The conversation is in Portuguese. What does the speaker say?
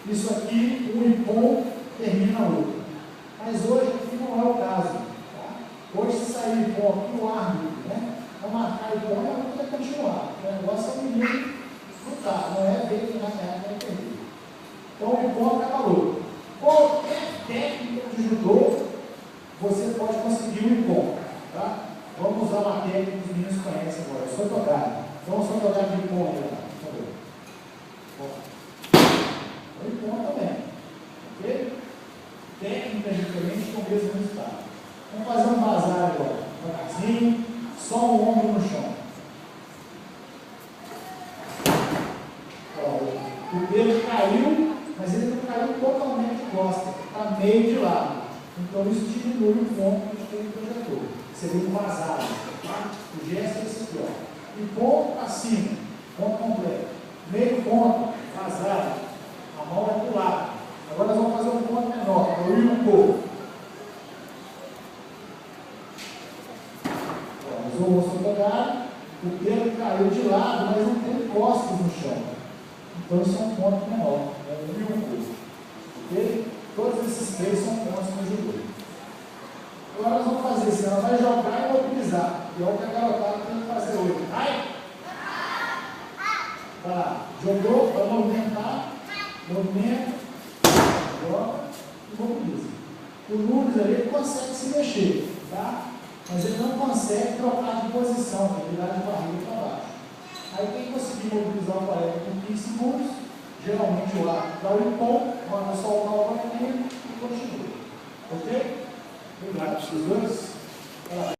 isso aqui, um ipom termina outro. Mas hoje aqui não é o caso. Tá? Hoje, se sair ipom aqui, o árbitro, né? Vai marcar ipom e a luta vai continuar. O negócio é o menino lutar, não é ver que na guerra vai perder. Então, o ipom acaba a luta. Qualquer técnica de judô, você pode conseguir um ipom. Tá? Vamos usar uma técnica que os meninos conhecem agora, o sotogari. Vamos sotogar de ipom aí, por favor. O ipom também. Ok? Técnicas diferentes com o mesmo resultado. Vamos fazer um vazar agora. Devagarzinho, só o ombro no chão. Ó, o dedo caiu, mas ele não caiu totalmente de costa, está meio de lado. Então isso diminui o ponto que a gente tem no projetor. Seria um vazado. Tá? O gesto é esse aqui, ó. E ponto para cima, ponto completo. Meio ponto, vazado. A mão vai para o lado. Agora nós vamos fazer um ponto menor, o Ryuko. Nós vamos sotogar, o dedo caiu de lado, mas não tem costas no chão. Então isso é um ponto menor, é o Ryuko. Ok? Todos esses três são pontos no judô. Agora nós vamos fazer isso, ela vai jogar e mobilizar. E é o que a garotada tem que fazer hoje. Vai! Vai lá, jogou, vai movimentar, movimenta, joga e mobiliza. O Nunes ali ele consegue se mexer, tá? Mas ele não consegue trocar de posição, ele dá de barriga para baixo. Aí quem conseguir mobilizar o colega por 15 segundos, geralmente o árbitro dá o ipom, manda soltar o coleguinha e continua. Ok? Obrigado, os dois.